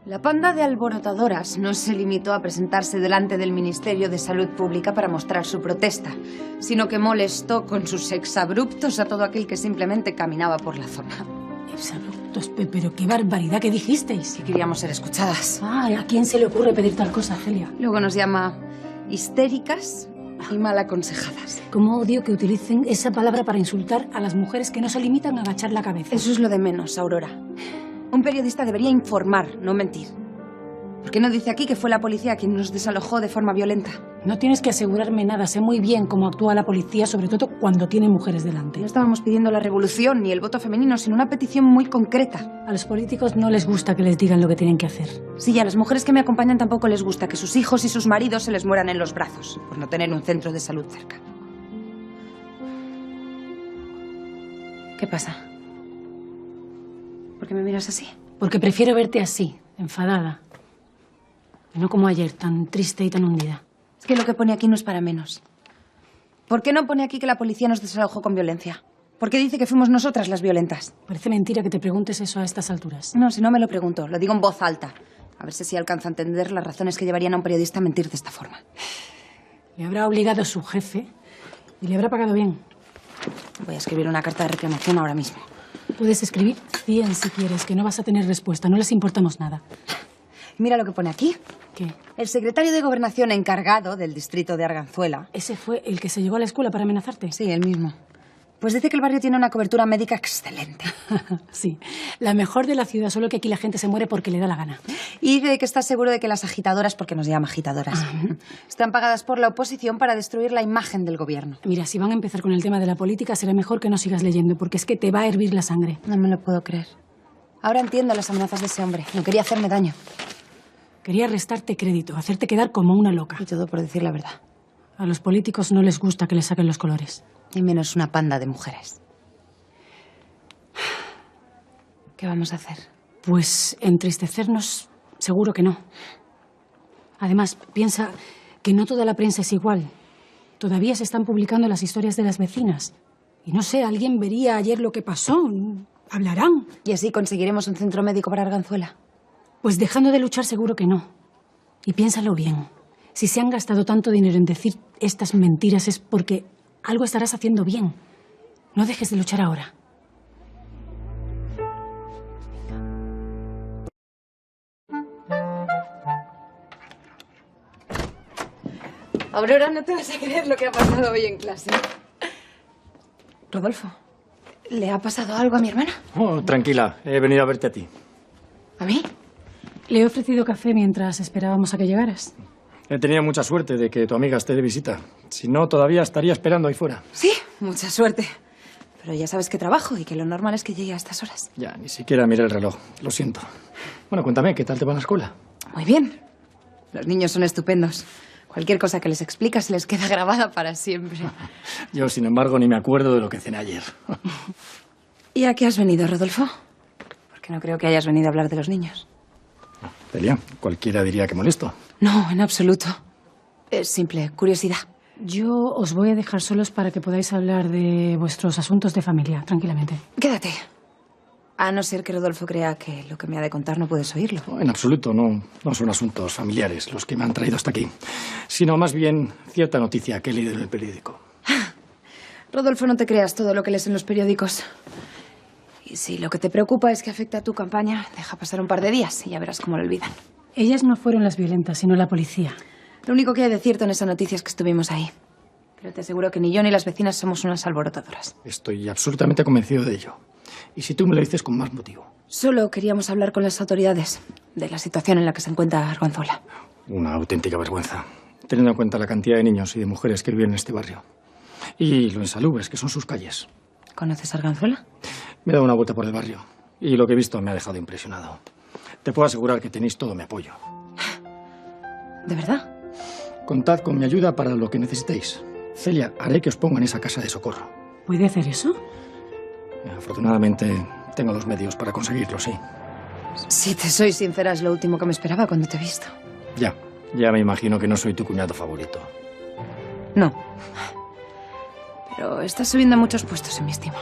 La panda de alborotadoras no se limitó a presentarse delante del Ministerio de Salud Pública para mostrar su protesta, sino que molestó con sus exabruptos a todo aquel que simplemente caminaba por la zona. Exabruptos, pero qué barbaridad que dijisteis. Y queríamos ser escuchadas. Ay, ¿a quién se le ocurre pedir tal cosa, Celia? Luego nos llama histéricas y mal aconsejadas. Cómo odio que utilicen esa palabra para insultar a las mujeres que no se limitan a agachar la cabeza. Eso es lo de menos, Aurora. Un periodista debería informar, no mentir. ¿Por qué no dice aquí que fue la policía quien nos desalojó de forma violenta? No tienes que asegurarme nada. Sé muy bien cómo actúa la policía, sobre todo cuando tiene mujeres delante. No estábamos pidiendo la revolución ni el voto femenino, sino una petición muy concreta. A los políticos no les gusta que les digan lo que tienen que hacer. Sí, y a las mujeres que me acompañan tampoco les gusta que sus hijos y sus maridos se les mueran en los brazos por no tener un centro de salud cerca. ¿Qué pasa? ¿Por qué me miras así? Porque prefiero verte así, enfadada. Y no como ayer, tan triste y tan hundida. Es que lo que pone aquí no es para menos. ¿Por qué no pone aquí que la policía nos desalojó con violencia? ¿Por qué dice que fuimos nosotras las violentas? Parece mentira que te preguntes eso a estas alturas. No, si no me lo pregunto, lo digo en voz alta. A ver si alcanza a entender las razones que llevarían a un periodista a mentir de esta forma. Le habrá obligado su jefe y le habrá pagado bien. Voy a escribir una carta de reclamación ahora mismo. Puedes escribir 100 si quieres, que no vas a tener respuesta. No les importamos nada. Mira lo que pone aquí. ¿Qué? El secretario de Gobernación encargado del distrito de Arganzuela. ¿Ese fue el que se llegó a la escuela para amenazarte? Sí, el mismo. Pues dice que el barrio tiene una cobertura médica excelente. Sí, la mejor de la ciudad, solo que aquí la gente se muere porque le da la gana. Y de que está seguro de que las agitadoras, porque nos llama agitadoras, están pagadas por la oposición para destruir la imagen del gobierno. Mira, si van a empezar con el tema de la política, será mejor que no sigas leyendo, porque es que te va a hervir la sangre. No me lo puedo creer. Ahora entiendo las amenazas de ese hombre. No quería hacerme daño. Quería restarte crédito, hacerte quedar como una loca. Y todo por decir la verdad. A los políticos no les gusta que les saquen los colores. Y menos una panda de mujeres. ¿Qué vamos a hacer? Pues entristecernos, seguro que no. Además, piensa que no toda la prensa es igual. Todavía se están publicando las historias de las vecinas. Y no sé, alguien vería ayer lo que pasó. Hablarán. ¿Y así conseguiremos un centro médico para Arganzuela? Pues dejando de luchar, seguro que no. Y piénsalo bien. Si se han gastado tanto dinero en decir estas mentiras es porque algo estarás haciendo bien. No dejes de luchar ahora. Aurora, no te vas a creer lo que ha pasado hoy en clase. Rodolfo, ¿le ha pasado algo a mi hermana? Oh, tranquila, he venido a verte a ti. ¿A mí? Le he ofrecido café mientras esperábamos a que llegaras. He tenido mucha suerte de que tu amiga esté de visita. Si no, todavía estaría esperando ahí fuera. Sí, mucha suerte. Pero ya sabes que trabajo y que lo normal es que llegue a estas horas. Ya, ni siquiera miré el reloj. Lo siento. Bueno, cuéntame, ¿qué tal te va en la escuela? Muy bien. Los niños son estupendos. Cualquier cosa que les explicas se les queda grabada para siempre. Yo, sin embargo, ni me acuerdo de lo que cené ayer. ¿Y a qué has venido, Rodolfo? Porque no creo que hayas venido a hablar de los niños. Celia, cualquiera diría que molesto. No, en absoluto. Es simple curiosidad. Yo os voy a dejar solos para que podáis hablar de vuestros asuntos de familia, tranquilamente. Quédate. A no ser que Rodolfo crea que lo que me ha de contar no puedes oírlo. No, en absoluto, no son asuntos familiares los que me han traído hasta aquí, sino más bien cierta noticia que he leído en el periódico. Rodolfo, no te creas todo lo que lees en los periódicos. Y si lo que te preocupa es que afecta a tu campaña, deja pasar un par de días y ya verás cómo lo olvidan. Ellas no fueron las violentas, sino la policía. Lo único que hay de cierto en esa noticia es que estuvimos ahí. Pero te aseguro que ni yo ni las vecinas somos unas alborotadoras. Estoy absolutamente convencido de ello. Y si tú me lo dices con más motivo. Solo queríamos hablar con las autoridades de la situación en la que se encuentra Arganzuela. Una auténtica vergüenza, teniendo en cuenta la cantidad de niños y de mujeres que viven en este barrio. Y lo insalubres que son sus calles. ¿Conoces Arganzuela? Me he dado una vuelta por el barrio y lo que he visto me ha dejado impresionado. Te puedo asegurar que tenéis todo mi apoyo. ¿De verdad? Contad con mi ayuda para lo que necesitéis. Celia, haré que os pongan esa casa de socorro. ¿Puede hacer eso? Afortunadamente, tengo los medios para conseguirlo, sí. Si te soy sincera, es lo último que me esperaba cuando te he visto. Ya me imagino que no soy tu cuñado favorito. No. Pero estás subiendo muchos puestos en mi estima.